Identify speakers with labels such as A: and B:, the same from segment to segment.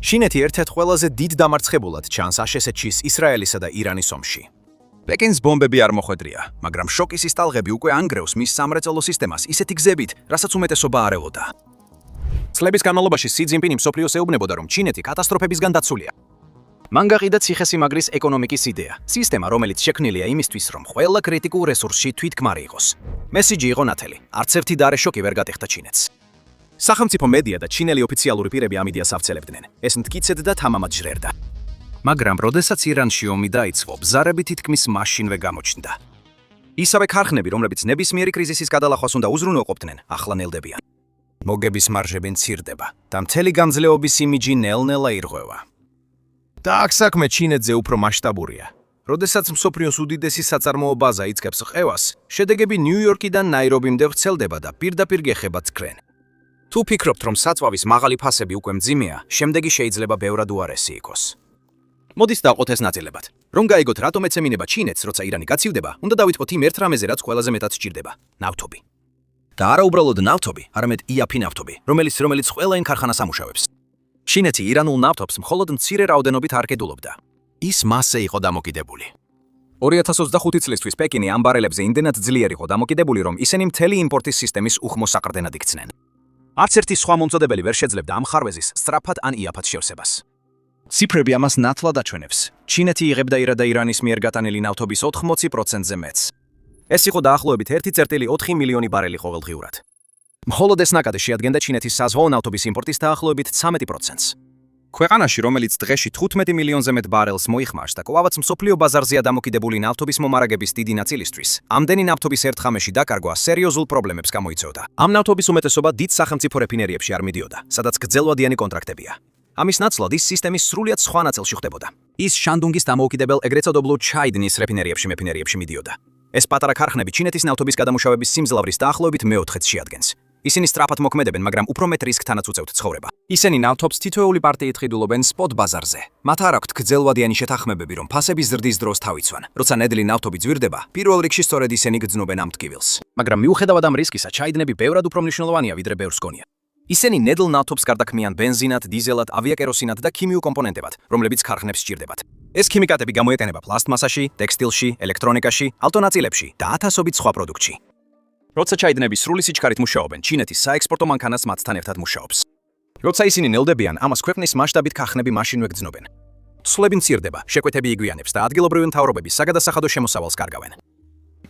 A: ჩინეთი ერთ-ერთ ყველაზე დიდ დამარცხებულად ჩანს აშშ-ის ისრაელისა და ირანის ომში. პეკინს ბომბები არ მოხვედრია, მაგრამ შოკის ის ტალღები უკვე ანგრევს მის სამრეწველო სისტემას ისეთი გზებით, რასაც უმეტესობა არ ელოდა. წლების განმავლობაში სი ძინპინი მსოფლიოს ეუბნებოდა, რომ ჩინეთი კატასტროფებისგან დაცულია. მან გაყიდა ციხესიმაგრის ეკონომიკის იდეა, სისტემა, რომელიც შექმნილია იმისთვის, რომ ყველა კრიტიკულ რესურსში თვითქმარი იყოს. მესიჯი იყო ნათელი, არც ერთი დარე შოკი ვერ გატეხდა ჩინეთს. სახელმწიფო მედია და ჩინელი ოფიციალური პირები ამ იდეას ავცელებდნენ. ეს მტკიცედ და თამამად ჟრერდა. მაგრამ როდესაც ირანში ომი დაიწყო, ბზარები თითქმის მაშინვე გამოჩნდა. ისავე ქარხნები, რომლებიც ნებისმიერი კრიზისის გადალახვას უნდა უზრუნველყოფდნენ, ახლა ნელდებიან. მოგების მარჟები მცირდება და მთელი გამძლეობის იმიჯი ნელ-ნელა ირღვევა. და აქ საქმე ჩინეთზე უფრო მასშტაბურია. როდესაც მსოფლიოს უდიდესი საწარმოო ბაზა იწყებს ყევას, შედეგები ნიუ-იორკიდან ნაირობიმდე ვრცელდება და პირდაპირ გეხებაც კრენ. თუ ფიქრობთ, რომ საწვავის მაღალი ფასები უკვე მძიმეა, შემდეგი შეიძლება ბევრად უარესი იყოს. მოდით დავყოთ ეს ნაწილებად. რომ გაიგოთ, რატომ ეცემინება ჩინეთს, როცა ირანი გაცივდება, უნდა დავიტყოთ იმ ერთ რამეზე, რაც ყველაზე მეტად სჭირდება: ნავთობი. და არა უბრალოდ ნავთობი, არამედ იაფი ნავთობი, რომელიც ყველა იმ ქარხანას ამუშავებს. ჩინეთი ირანულ ნავთობს მხოლოდ მცირე რაოდენობით არ კედულობდა. ის მასზე იყო დამოკიდებული. 2025 წლისთვის პეკინი ამ ბარელებზე იმდენად ძლიერ იყო დამოკიდებული, რომ ისინი მთელი იმპორტის სისტემის უხმოსაყრდენად იქცნენ. არც ერთი სხვა მომწოდებელი ვერ შეძლებდა ამ ხარვეზის სწრაფად ან იაფად შევსებას. ციფრები ამას ნათლად აჩვენებს. ჩინეთი იღებდა ირანის მიერ გატანილი ნავთობის 80%-ზე მეტს. ეს იყო დაახლოებით 1.4 მილიონი ბარელი ყოველდღიურად. მხოლოდ ეს ნაკადი შეადგენდა ჩინეთის საზღვაო ნავთობის იმპორტის დაახლოებით 13%-ს. ქვეყანაში, რომელიც დღეში 15 მილიონზე მეტ ბარელს მოიხმარს და კვლავაც მსოფლიო ბაზარზეა დამოკიდებული ნავთობის მომარაგების დიდი ნაწილისთვის, ამდენი ნავთობის ერთ ხამეში დაკარგვა სერიოზულ პრობლემებს გამოიწვევდა. ამ ნავთობის უმეტესობა დიდ სახელმწიფო რეფინერიებში არ მიდიოდა, სადაც გრძელვადიანი კონტრაქტებია. ამის ნაცვლად ის სისტემის სრულიად სხვა ნაწილში ხდებოდა. ის შანდუნგის დამოუკიდებელ ეგრეთ წოდებულ ჩაიდნის რეფინერიებში მიდიოდა. ეს პატარა ქარხნები ჩინეთის ნავთობის გადამუშავების სიმძლავრის დაახლოებით მეოთხედს შეადგენს. ისინი სწრაფად მოქმედებენ, მაგრამ უფრო მეტ რისკთანაც უწევთ ცხოვრება. ისინი ნავთობს თითოეული პარტიით ყიდულობენ სპოტ ბაზარზე. მათ არ აქვთ გრძელვადიანი შეთანხმებები, რომ ფასების ზრდის დროს თავიცვან. როცა ნედლი ნავთობი ძვირდება, პირველ რიგში სწორედ ისინი გრძნობენ ამ ტკივილს. მაგრამ მიუხედავად ამ რისკისა, ჩაიდნები ბევრად უფრო მნიშვნელოვანია, ვიდრე ბევრს გონია. ისინი ნედლ ნავთობს გარდაქმნიან ბენზინად, დიზელად, ავიაკეროსინად და ქიმიურ კომპონენტებად, რომლებიც ქარხნებს სჭირდებათ. ეს ქიმიკატები გამოიყენება პლასტმასაში, ტექსტილში, ელექტრონიკაში, ავტონაწილებში და ათასობით სხვა პროდუქტში. როცა ჩაიდნები სრული სიჩქარით მუშაობენ, ჩინეთის საექსპორტო მანქანაც მათთან ერთად მუშაობს. როცა ისინი ნელდებიან, ამას ქვეყნის მასშტაბით ქარხნები მაშინვე გრძნობენ. ცვლები მცირდება, შეკვეთები იგვიანებს და ადგილობრივი მთავრობები საგადასახადო შემოსავალს კარგავენ.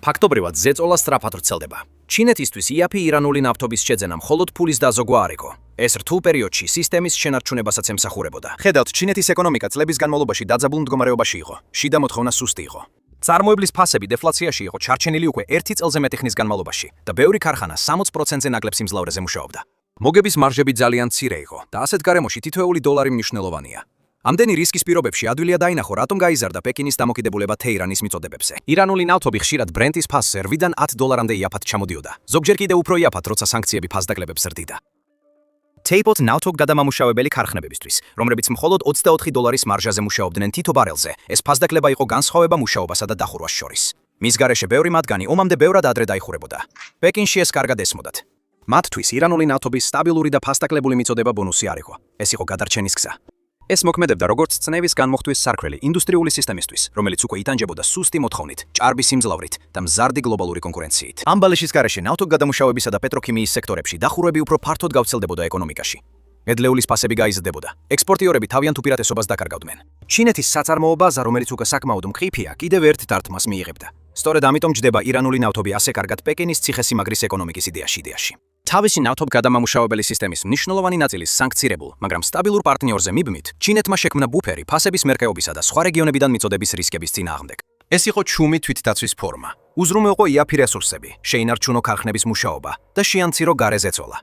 A: ფაქტობრივად ზეწოლა სწრაფად ვრცელდება. ჩინეთისთვის იაფი ირანული ნავთობის შეძენა მხოლოდ ფულის დაზოგვა არ იყო. ეს რთულ პერიოდში სისტემის შენარჩუნებასაც ემსახურებოდა. ხედავთ, ჩინეთის ეკონომიკა წლების განმავლობაში დაძაბულ მდგომარეობაში იყო. შიდა მოთხოვნა სუსტი იყო. წარმოებლის ფასები დეფლაციაში იყო ჩარჩენილი უკვე 1 წელზე მეტი ხნის განმავლობაში და ბევრი ქარხანა 60%-ზე ნაკლებ სიმძლავრეზე მუშაობდა. მოგების მარჟები ძალიან მცირე იყო და ასეთ გარემოში თითოეული დოლარი მნიშვნელოვანია. ამდენი რისკის პირობებში ადვილია დაინახო, რატომ გაიზარდა პეკინის დამოკიდებულება თეირანის მიწოდებებზე. ირანული ნავთობი ხშირად ბრენტის ფასზე 8-დან 10 დოლარამდე იაფად ჩამოდიოდა. ზოგჯერ კიდევ უფრო იაფად, როცა სანქციები ფასდაკლებებს ზრდიდა. Teipot ნავთობ გადამამუშავებელი ქარხნებებისთვის, რომლებიც მხოლოდ 24 დოლარის მარჟაზე მუშაობდნენ თითო ბარელზე, ეს ფასდაკლება იყო განსხვავება მუშაობასა და დახურვას შორის. მის გარეშე ბევრი მათგანი ომამდე ბევრად ადრე დაიხურებოდა. პეკინში ეს კარგად ესმოდათ. მათთვის ირანული ნავთობის სტაბილური და ფასდაკლებული მიწოდება ბონუსი არ იყო. ეს იყო გადარჩენის გზა. ეს მოქმედებდა როგორც წნევის განმოხტვის სარქველი ინდუსტრიული სისტემისთვის, რომელიც უკვე იტანჯებოდა სუსტი მოთხოვნით, ჭარბი სიმძლავრით და მზარდი გლობალური კონკურენციით. ამ ბალეშის გარეშე ნავთობ გადამუშავებისა და პეტროქიმიის სექტორებში დახურვები უფრო ფართოდ გავრცელდებოდა ეკონომიკაში. მედლეულის ფასები გაიზრდებოდა. ექსპორტიორები თავიანთ უპირატესობას დაკარგავდნენ. ჩინეთის საწარმოო ბაზა, რომელიც უკვე საკმაოდ მყიფეა, კიდევ ერთ დარტყმას მიიღებდა. სწორედ ამიტომ ჯდება ირანული ნავთობი ასე კარგად პეკინის ციხესიმაგრის ეკონომიკის იდეაში. თავისი ნავთობ გადამამუშავებელი სისტემის მნიშვნელოვანი ნაწილის სანქცირებულ, მაგრამ სტაბილურ პარტნიორზე მიბმით, ჩინეთმა შექმნა ბუფერი ფასების მერყეობისა და სხვა რეგიონებიდან მიწოდების რისკების წინააღმდეგ. ეს იყო ჩუმი თვითდაცვის ფორმა. უზრუნველყო იაფი რესურსები, შეინარჩუნო ქარხნების მუშაობა და შეამცირო გარე ზეწოლა.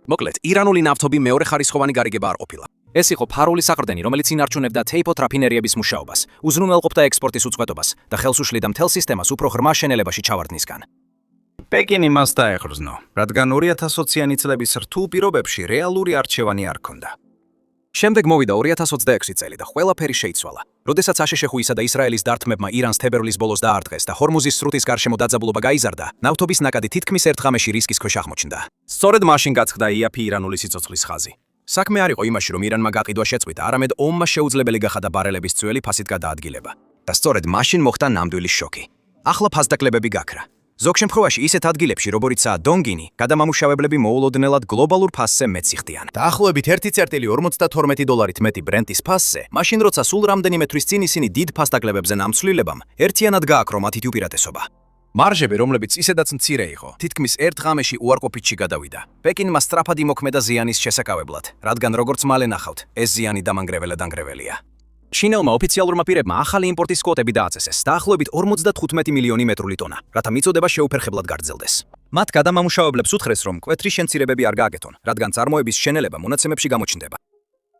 A: მოკლედ, ირანული ნავთობი მეორეხარისხოვანი გარიგება არ ყოფილა. ეს იყო ფარული საყრდენი, რომელიც ინარჩუნებდა Teipot რაფინერიების მუშაობას, უზრუნველყოფდა ექსპორტის უწყვეტობას და ხელს უშლიდა მთელ სისტემას უფრო ღრმა შენელებაში ჩავარდნისგან. პეკინი მას დაეხრზნო, რადგან 2020-იანი წლების რთულ პირობებში რეალური არჩევანი არ ჰქონდა. შემდეგ მოვიდა 2026 წელი და ყველაფერი შეიცვალა. როდესაც აშშ-ისა და ისრაელის დართმებმა ირანს თებერვლის ბოლოს დაარტყეს და ჰორმუზის სრუტის გარშემო დაძაბულობა გაიზარდა, ნავთობის ნაკადი თითქმის ერთ ღამეში რისკის ქვეშ აღმოჩნდა. სწორედ მაშინ გაცხდა იაფი ირანული სიცოცხლის ხაზი. საქმე არ იყო იმაში, რომ ირანმა გაყიდვა შეწყვიტა, არამედ ომმა შეუძლებელი გახადა ბარელების ძველი ფასით გადაადგილება. და სწორედ მაშინ მოხდა ნამდვილი შოკი. ახლა ფასდაკლებები გაქრა. ზოგ შემთხვევაში ისეთ ადგილებში, როგორიცაა დონგინი, გადამამუშავებლები მოულოდნელად გლობალურ ფასზე მეტს იხდიან. დაახლოებით 1.52 დოლარით მეტი ბრენტის ფასზე, მაშინ როცა სულ რამდენიმე თვის წინ ისინი დიდ ფასდაკლებებზე ნამცვლილებამ, ერთიანად გააქრო მათი უპირატესობა. მარჟები, რომლებიც ისედაც მცირე იყო, თითქმის ერთ ღამეში უარყოფითში გადავიდა. პეკინმა სწრაფად იმოქმედა ზიანის შესაკავებლად, რადგან როგორც მალე ნახავთ, ეს ზიანი დამანგრეველია. ჩინელმა ოფიციალურმა პირებმა ახალი იმპორტის კვოტები დააწესეს, დაახლოებით 55 მილიონი მეტრული ტონა, რათა მიწოდება შეუფერხებლად გაგრძელდეს. მათ გადამამუშავებლებს უთხრეს, რომ მკვეთრი შემცირებები არ გააკეთონ, რადგან წარმოების შენელება მონაცემებში გამოჩნდება.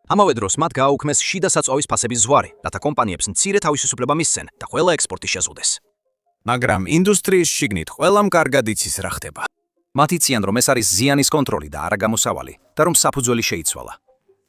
A: ამავე დროს მათ გააუქმეს შიდა საწვავის ფასების ზღვარი, რათა კომპანიებს მცირე თავისუფლება მისცენ და ყველა ექსპორტი შეზღუდეს. მაგრამ ინდუსტრიის შიგნით ყველამ კარგად იცის რა ხდება. მათ იციან, რომ ეს არის ზიანის კონტროლი და არა გამოსავალი და რომ საფუძველი შეიცვალა.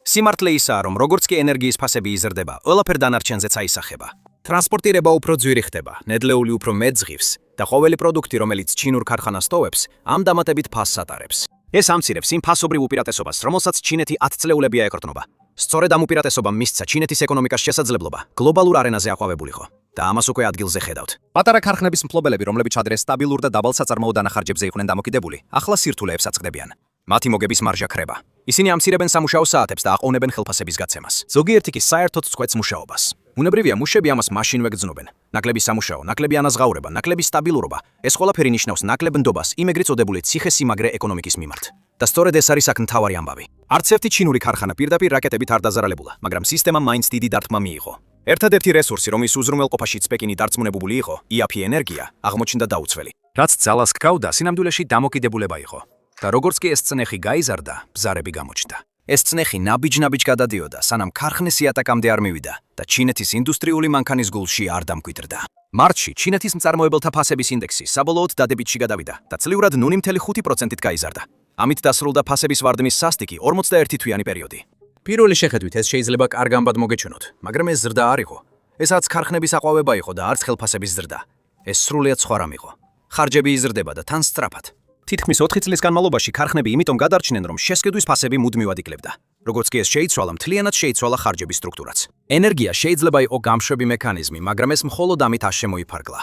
A: სიმართლე ისაა, რომ როგორც კი ენერგიის ფასები იზრდება, ყველაფერ დანარჩენზეც აისახება. ტრანსპორტირება უფრო ძვირი ხდება, ნედლეული უფრო მეტ ზღივს და ყოველი პროდუქტი, რომელიც ჩინურ ქარხანას ტოვებს, ამ დამატებით ფასს ატარებს. ეს ამცირებს იმ ფასობრივ უპირატესობას, რომელსაც ჩინეთი 10 წლეულებია ეკრტნობა. სწორედ ამ უპირატესობამ მისცა ჩინეთის ეკონომიკას შესაძლებლობა გლობალურ არენაზე აყვავებულიყო. და ამას უკვე ადგილზე ხედავთ. პატარა ქარხნების მფლობელები, რომლებიც ადრე სტაბილურ და დაბალ საწარმოო დანახარჯებზე იყვნენ დამოკიდებული, ახლა სირთულეებს აწყდებიან. მათი მოგების მარჟა ქრება. ისინი ამცირებენ სამუშაო საათებს და აყოვნებენ ხელფასების გაცემას. ზოგიერთი კი საერთოდ წყვეტს მუშაობას. უნებრივია, მუშები ამას მაშინვე გრძნობენ. ნაკლები სამუშაო, ნაკლები ანაზღაურება, ნაკლები სტაბილურობა. ეს ყველაფერი ნიშნავს ნაკლებ ნდობას იმ ეგრეთ წოდებული ციხე-სიმაგრე ეკონომიკის მიმართ. და სწორედ ეს არის აქ მთავარი ამბავი. არც ერთი ჩინური ქარხანა პირდაპირ რაკეტებით არ დაზარალებულა, მაგრამ სისტემამ მაინც დიდი დარტყმა მიიღო. ერთადერთი რესურსი, რომლის უზრუნველყოფაშიც პეკინი დარწმუნებული იყო, იაფი ენერგია, აღმოჩნდა დაუცველი. რაც ძალას ჰგავდა, სინამდვილეში დამოკიდებულება იყო. და როგორც კი ეს წნეხი გაიზარდა, ბზარები გამოჩნდა. ეს წნეხი ნაბიჯ-ნაბიჯ გადადიოდა, სანამ ქარხნის იატაკამდე არ მივიდა და ჩინეთის ინდუსტრიული მანქანის გულში არ დამკვიდრდა. მარტში ჩინეთის მწარმოებელთა ფასების ინდექსი საბოლოოდ დადებითში გადავიდა და წლიურად 0.5%-ით გაიზარდა. ამით დასრულდა ფასების ვარდნის სასტიკი 41 თვიანი პერიოდი. პირველი შეხედვით ეს შეიძლება კარგ ამბად მოგეჩვენოთ, მაგრამ ეს ზრდა არ იყო. ეს არც ქარხნების აყვავება იყო და არც ხელფასების ზრდა. ეს სრულიად სხვა რამ იყო. ხარჯები იზრდება და თან სწრაფად. თითქმის 4 წლის განმავლობაში ქარხნები იმიტომ გადარჩნენ, რომ შესყიდვის ფასები მუდმივად იკლებდა. როგორც კი ეს შეიცვალა, მთლიანად შეიცვალა ხარჯების სტრუქტურაც. ენერგია შეიძლება იყო გამშვები მექანიზმი, მაგრამ ეს მხოლოდ ამით არ შემოიფარგლა.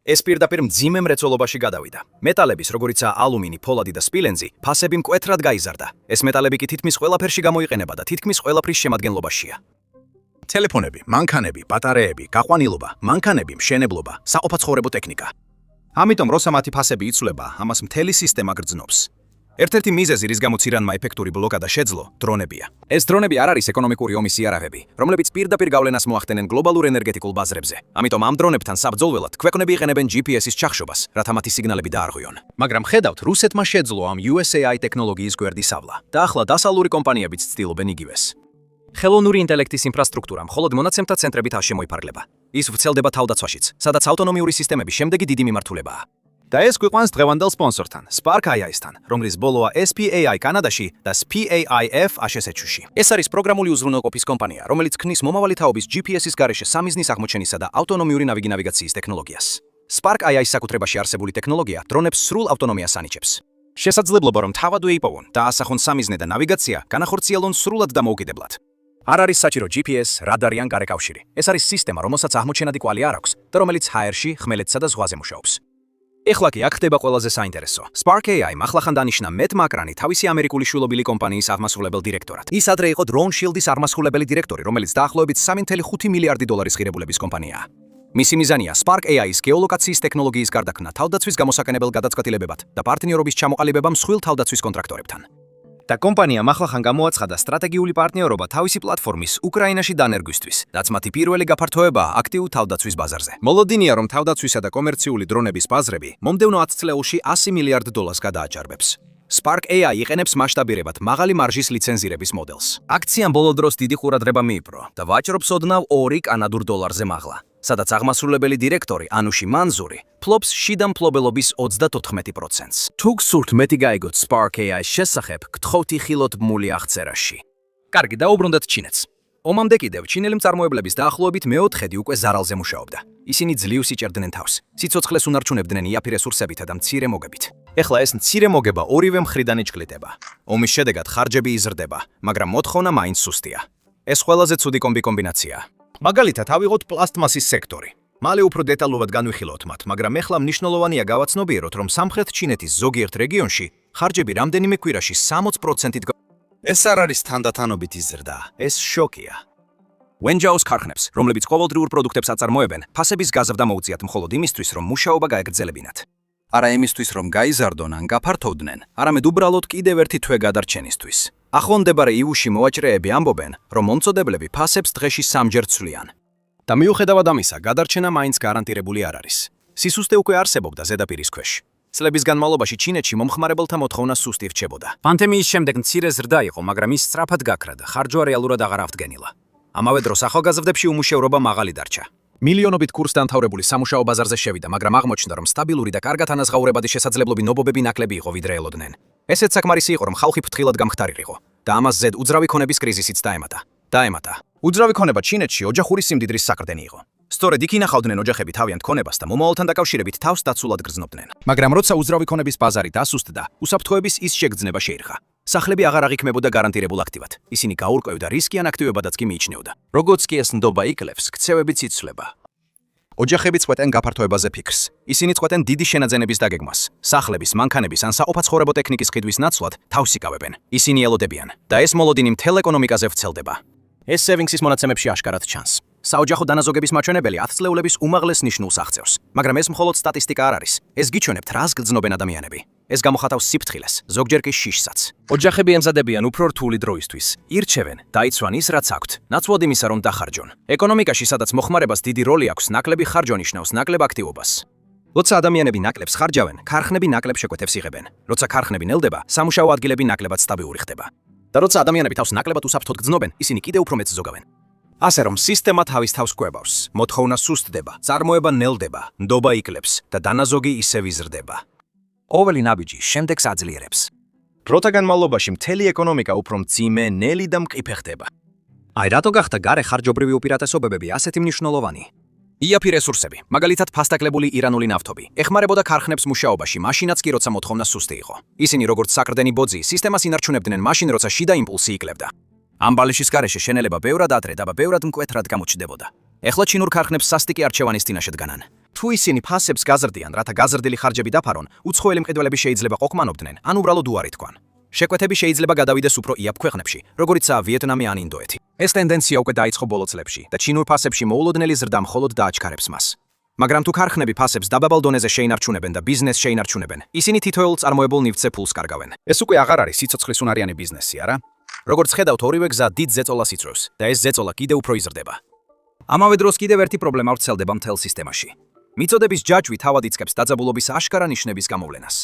A: ეს პირდაპირ მძიმე მრეწველობაში გადავიდა. მეტალების, როგორიცაა ალუმინი, ფოლადი და სპილენზი, ფასები მკვეთრად გაიზარდა. ეს მეტალები კი თითქმის ყველაფერში გამოიყენება და თითქმის ყველაფრის შემადგენლობაშია. ტელეფონები, მანქანები, ბატარეები, გაყვანილობა, მანქანები, მშენებლობა, საყოფაცხოვრებო ტექნიკა. ამიტომ როცა მათი ფასები იცვლება, ამას მთელი სისტემა გრძნობს. ერთ-ერთი მიზეზი, რის გამოც ირანმა ეფექტური ბლოკადა შეძლო, დრონებია. ეს დრონები არ არის ეკონომიკური ომის იარაღები, რომლებიც პირდაპირ გავლენას მოახდენენ გლობალურ ენერგეტიკულ ბაზრებზე. ამიტომ ამ დრონებთან საბრძოლველად ქვეყნები იყენებენ GPS-ის ჩახშობას, რათა მათი სიგნალები დაარღვიონ. მაგრამ ხედავთ, რუსეთმა შეძლო ამ USAI ტექნოლოგიის გვერდის ავლა და ახლა დასავლური კომპანიებიც ცდილობენ იგივეს. ხელოვნური ინტელექტის ინფრასტრუქტურა მხოლოდ მონაცემთა ცენტრებით არ შემოიფარგლება. ის ვრცელდება თავდაცვაშიც, სადაც ავტონომიური სისტემები შემდეგი დიდი მიმართულებაა. და ეს გვიყვანს დღევანდელ სპონსორთან, Spark AI-სთან, რომლის ბოლოა SPAI კანადაში და SPAIF ASH-ში. ეს არის პროგრამული უზრუნველყოფის კომპანია, რომელიც ქმნის მომავალი თაობის GPS-ის გარეშე სამიზნის აღმოჩენისა და ავტონომიური ნავიგაციის ტექნოლოგიას. Spark AI-ის საკუთრებაში არსებული ტექნოლოგია დრონებს სრულ ავტონომიას ანიჭებს. შესაძლებლობა, რომ თავადვე იპოვონ და ასახონ სამიზნე და ნავიგაცია, განახორციელონ სრულად და მოუკიდებლად. არ არის საჭირო GPS, რადარი ან გარეკავშირი. ეს არის სისტემა, რომელსაც აღმოჩენადი კვალი არ აქვს და რომელიც ჰაერში, ხმელეთსა და ზღვაზე მუშაობს. ეხლა კი აქ ხდება ყველაზე საინტერესო. Spark AI-მ ახლახან დანიშნა მეტ მაკრანი თავისი ამერიკული შვილობილი კომპანიის აღმასრულებელ დირექტორად. ის ადრე იყო Drone Shield-ის აღმასრულებელი დირექტორი, რომელიც დაახლოებით 3.5 მილიარდი დოლარის ღირებულების კომპანიაა. მისი მიზანია Spark AI-ის გეოლოკაციის ტექნოლოგიის გარდაქმნა თავდაცვის გამოსაკენებელ გადაწყვეტილებებად და პარტნიორობის ჩამოყალიბება მსხვილ თავდაცვის კონტრაქტორებთან. და კომპანიამ ახლახან გამოაცხადა სტრატეგიული პარტნიორობა თავისი პლატფორმის უკრაინაში დანერგვისთვის, რაც მათი პირველი გაფართოებაა აქტიურ თავდაცვის ბაზარზე. მოლოდინია, რომ თავდაცვისა და კომერციული დრონების ბაზრები მომდევნო 10 წლეულში 100 მილიარდ დოლარს გადააჭარბებს. Spark AI იყენებს მასშტაბირებად მაღალი მარჟის ლიცენზირების მოდელს. აქციამ ბოლო დროს დიდი ყურადღება მიიპყრო და ვაჭრობს ოდნავ 2 კანადურ დოლარზე მაღლა, სადაც აღმასრულებელი დირექტორი ანუში მანზური ფლობს შიდა მფლობელობის 34%-ს. თუ გსურთ მეტი გაიგოთ Spark AI-ის შესახებ, გთხოვთ იხილოთ ბმული აღწერაში. კარგი, დაუბრუნდეთ ჩინეთს. ომამდე კიდევ ჩინელი მწარმოებლების დაახლოებით მეოთხედი უკვე ზარალზე მუშაობდა. ისინი ძლივს იჭერდნენ თავს, სიცოცხლეს უნარჩუნებდნენ იაფი რესურსებითა და მცირე მოგებით. ეხლა ეს მცირე მოგება ორივე მხრიდან იჭკლიტება. ომის შედეგად ხარჯები იზრდება, მაგრამ მოთხოვნა მაინც სუსტია. ეს ყველაზე ცუდი კომბინაციაა. მაგალითად, ავიღოთ პლასტმასის სექტორი. მალე უფრო დეტალურად განვიხილოთ მათ, მაგრამ ეხლა მნიშვნელოვანია გავაცნობიეროთ, რომ სამხრეთ ჩინეთის ზოგიერთ რეგიონში ხარჯები რამდენიმე კვირაში 60%-ით ეს არ არის თანდათანობითი ზრდა, ეს შოკია. Wenjiaos ქარხნებს, რომლებიც ყოველდღიურ პროდუქტებს აწარმოებენ, ფასების გაზრდა მოუწიათ მხოლოდ იმისთვის, რომ მუშაობა გაეგრძელებინათ. არა იმისთვის, რომ გაიზარდონ ან გაფართოვდნენ, არამედ უბრალოდ კიდევ ერთი თვე გადარჩენისთვის. ახლონდებარე იუში მოვაჭრეები ამბობენ, რომ მომწოდებლები ფასებს დღეში 3-ჯერ ცვლიან. და მიუხედავად ამისა, გადარჩენა მაინც გარანტირებული არ არის. სისუსტე უკვე არსებობდა ზედაპირის ქვეშ. წლების განმავლობაში ჩინეთში მომხმარებელთა მოთხოვნა სუსტი რჩებოდა. პანდემიის შემდეგ მცირე ზრდა იყო, მაგრამ ის სწრაფად გაქრა და ხარჯვა რეალურად აღარ აღდგენილა. ამავე დროს ახალგაზრდებში უმუშევრობა მაღალი დარჩა. მილიონობით კურსდამთავრებული სამუშაო ბაზარზე შევიდა, მაგრამ აღმოჩნდა, რომ სტაბილური და კარგად ანაზღაურებადი შესაძლებლობები ნობობები ნაკლები იყო, ვიდრე ელოდნენ. ესეც საკმარისი იყო, რომ ხალხი ფრთხილად გამხდარიყო და ამას ზედ უძრავი ქონების კრიზისიც დაემატა. უძრავი ქონება ჩინეთში ოჯახური სიმდიდრის საკრდენი იყო. სწორედ იქ ინახავდნენ ოჯახები თავიანთ ქონებას და მომავალთან დაკავშირებით თავს დაცულად გრძნობდნენ. მაგრამ როცა უძრავი ქონების ბაზარი დასუსტდა, უსაფრთხოების ის შეგრძნება შეირხა. სახლები აღარ აღიქმებოდა გარანტირებულ აქტივად. ისინი გაურკვევდა რისკიან აქტივებადაც კი მიიჩნეოდა. როგორც კი ეს ნდობა იკლებს, ქცევებიც იცვლება. ოჯახები წყვეტენ გაფართოებაზე ფიქრს. ისინი წყვეტენ დიდი შენაძენების დაგეგმას. სახლების, მანქანების ან საყოფაცხოვრებო ტექნიკის ყიდვის ნაცვლად თავს იკავებენ. ისინი ელოდებიან და ეს მოლოდინი მთელ ეკონომიკაზე ვრცელდება. ეს სევინგსის მონაცემებში აშკარად ჩანს. საოჯახო დანაზოგების მაჩვენებელი 10 წლეულების უმაღლეს ნიშნულს აღწევს, მაგრამ ეს მხოლოდ სტატისტიკა არ არის. ეს გიჩვენებთ, რას გრძნობენ ადამიანები. ეს გამოხატავს სიფრთხილეს, ზოგჯერ კი შიშსაც. ოჯახები ემზადებიან უფრო რთული დროისთვის. ირჩევენ, დაიცვან ის, რაც აქვთ, ნაცვლად იმისა, რომ დახარჯონ. ეკონომიკაში, სადაც მოხმარებას დიდი როლი აქვს, ნაკლები ხარჯვა ნიშნავს ნაკლებ აქტივობას. როცა ადამიანები ნაკლებს ხარჯავენ, ქარხნები ნაკლებ შეკვეთებს იღებენ. როცა ქარხნები ნელდება, სამუშაო ადგილები ნაკლებად სტაბილური ხდება. და როცა ადამიანები თავს ნაკლებად უსაფრთხოდ გრძნობენ, ისინი კიდევ უფრო მეტს ზოგავენ. ასე რომ სისტემა თავის თავს კვებავს, მოთხოვნა სუსტდება, წარმოება ნელდება, ნდობა იკლებს და დანაზოგი ისევ იზრდება. ყოველი ნაბიჯი შემდეგს აძლიერებს. დროთა განმავლობაში მთელი ეკონომიკა უფრო მძიმე, ნელი და მყიფე ხდება. აი რატო გახდა გარე ხარჯობრივი უპირატესობებები ასეთი მნიშვნელოვანი? იაფი რესურსები, მაგალითად ფასდაკლებული ირანული ნავთობი, ეხმარებოდა ქარხნებს მუშაობაში, მაშინაც კი როცა მოთხოვნა სუსტი იყო. ისინი როგორც საკრდენი ბოძი, სისტემას ინარჩუნებდნენ მაშინ, როცა შიდა იმპულსი იკლებდა. ამ ბალიშის გარეშე შენელება ბევრად ადრე და ბევრად მკვეთრად გამოჩნდებოდა. ეხლა ჩინურ ქარხნებს სასტიკი არჩევანის წინაშე დგანან. თუ ისინი ფასებს გაზრდიან, რათა გაზრდილი ხარჯები დაფარონ, უცხოელი მყიდველები შეიძლება ყოფმანობდნენ, ან უბრალოდ უარი თქვან. შეკვეთები შეიძლება გადავიდეს უფრო იაფ ქვეყნებში, როგორიცაა ვიეტნამი ან ინდოეთი. ეს ტენდენცია უკვე დაიწყო ბოლო წლებში და ჩინურ ფასებში მოულოდნელი ზრდა მხოლოდ დააჩქარებს მას. მაგრამ თუ ქარხნები ფასებს დაბაბალ დონეზე შეინარჩუნებენ და ბიზნესს შეინარჩუნებენ, ისინი თითოეულ წარმოებულ ნივთზე ფულს კარგავენ. ეს უკვე აღარ არის სიცოცხლის უნარიანი ბიზნესი, არა? როგორც ხედავთ, ორივე გზა დიდ ზეწოლას იწვევს და ეს ზეწოლა კიდევ უფრო იზრდება. ამავე დროს კიდევ ერთი პრობლემა ვრცელდება მთელ სისტემაში. მიწოდების ჯაჭვი თავად იწყებს დაძაბულობის აშკარა ნიშნების გამოვლენას.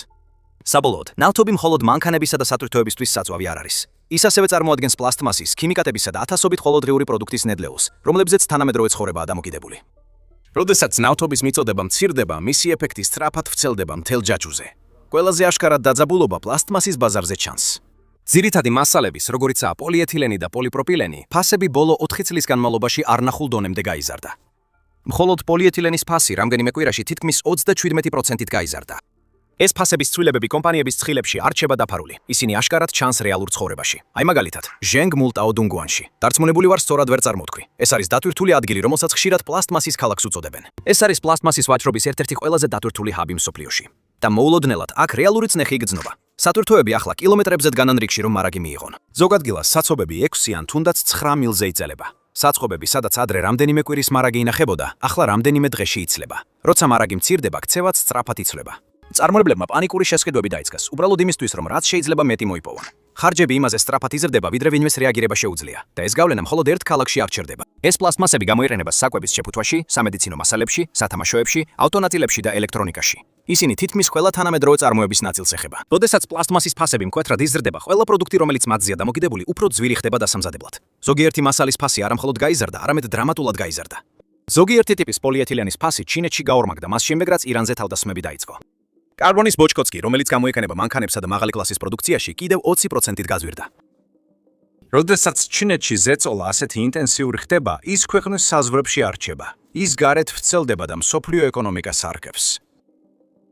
A: საბოლოოდ, ნავთობი მხოლოდ მანქანებისა და სათვრთოებისთვის საწვავი არ არის. ის ასევე წარმოადგენს პლასტმასის, ქიმიკატებისა და ათასობით ყოველდღიური პროდუქტის ნედლეულს, რომლებზეც თანამედროვე ცხოვრებაა დამოკიდებული. როდესაც ნავთობის მიწოდება მცირდება, მისი ეფექტი სწრაფად ვრცელდება მთელ ჯაჭვზე. ყველაზე აშკარად დაძაბულობა პლასტმასის ბაზარზე ჩანს. ძირითადი მასალების, როგორიცაა პოლიეთილენი და პოლიპროპილენი, ფასები ბოლო 4 წლის განმავლობაში არნახულ დონემდე გაიზარდა. მხოლოდ პოლიეთილენის ფასი რამდენიმე კვირაში თითქმის 37%-ით გაიზარდა. ეს ფასების ცვლილებები კომპანიების ცხილებში არ რჩება დაფარული. ისინი აშკარად ჩანს რეალურ ცხოვრებაში. აი მაგალითად, ჟენგ მულტაო დუნგუანში. დარწმუნებული ვარ, სწორად ვერ წარმოთქვი. ეს არის დატვირთული ადგილი, რომელსაც ხშირად პლასტმასის ქალაქს უწოდებენ. ეს არის პლასტმასის ვაჭრობის ერთ-ერთი ყველაზე დატვირთული ჰაბი მსოფლიოში. და მოულოდნელად აქ რეალური წნეხი იგრძნობა. სათვრთოები ახლა კილომეტრებზე დგანან რიგში, რომ მარაგი მიიღონ. ზოგ ადგილას საცობები 6 ან თუნდაც 9 მილზე იძელება. საწყობები, სადაც ადრე რამდენიმე კვირის მარაგი ინახებოდა, ახლა რამდენიმე დღეში იცლება. როცა მარაგი მცირდება, ქცევაც სწრაფად იცვლება. წარმოებლებმა პანიკური შესყიდვები დაიწყეს, უბრალოდ იმისთვის, რომ რაც შეიძლება მეტი მოიპოვონ. ხარჯები იმაზე სწრაფად იზრდება, ვიდრე ვინმეს რეაგირება შეუძლია და ეს გავლენა მხოლოდ ერთ ქალაქში არ ჩერდება. ეს პლასტმასები გამოიყენება საკვების შეფუთვაში, სამედიცინო მასალებში, სათამაშოებში, ავტონაწილებში და ელექტრონიკაში. ისინი თითქმის ყველა თანამედროვე წარმოების ნაწილს ეხება. როდესაც პლასტმასის ფასები მკვეთრად იზრდება, ყველა პროდუქტი, რომელიც მათზეა დამოკიდებული, უფრო ძვირი ხდება დასამზადებლად. ზოგიერთი მასალის ფასი არა მხოლოდ გაიზარდა, არამედ დრამატულად გაიზარდა. ზოგიერთი ტიპის პოლიეთილენის ფასი ჩინეთში გაორმაგდა, მას შემდეგ რაც ირანზე თავდასხმები დაიწყო. კარბონის ბოჭკოც კი, რომელიც გამოიყენება მანქანებსა და მაღალი კლასის პროდუქციაში, კიდევ 20%-ით გაზვირდა. როდესაც ჩინეთში ზეწოლა ასეთი ინტენსიური ხდება, ის ქვეყნის საზღვრებში არ რჩება. ის გარეთ ვრცელდება და მსოფლიო ეკონომიკას არქევს.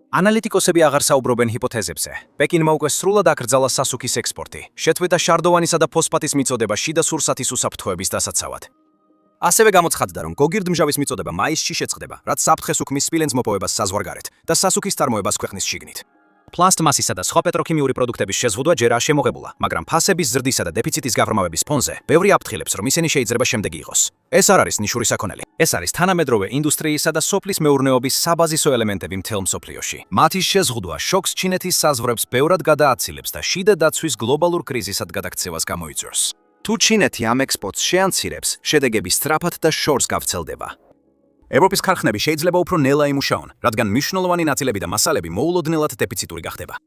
A: ანალიტიკოსები აღარ საუბრობენ ჰიპოთეზებზე. პეკინმა უკვე სრულად აკრძალა სასუქის ექსპორტი. შეწყვიტა შარდოვანისა და ფოსფატის მიწოდება შიდა სურსათის უსაფრთხოების დასაცავად. ასევე გამოცხადდა, რომ გოგირდმჟავის მიწოდება მაისში შეწყდება, რაც საფრთხეს უქმნის სპილენძ მოპოვებას საზღვარგარეთ და სასუქის წარმოებას ქვეყნის შიგნით. პლასტმასისა და სხვა პეტროქიმიური პროდუქტების შეზღუდვა ჯერ არ შემოღებულა, მაგრამ ფასების ზრდისა და დეფიციტის გაღრმავების ფონზე ბევრი აფრთხილებს, რომ ისინი შეიძლება შემდეგი იყოს. ეს არ არის ნიშური საქონელი. ეს არის თანამედროვე ინდუსტრიისა და სოფლის მეურნეობის საბაზისო ელემენტები მთელ მსოფლიოში. მათი შეზღუდვა შოკს ჩინეთის საზღვრებს ბევრად გადააცილებს და შიდა დაცვის გლობალურ კრიზისად გადაქცევას გამოიწვევს. თუ ჩინეთი ამ ექსპორტს შეანცირებს, შედეგები სწრაფად და შორს გავრცელდება. ევროპის ქარხნები შეიძლება უფრო ნელა იმუშაონ, რადგან მნიშვნელოვანი ნაწილები და მასალები მოულოდნელად დეფიციტური გახდება.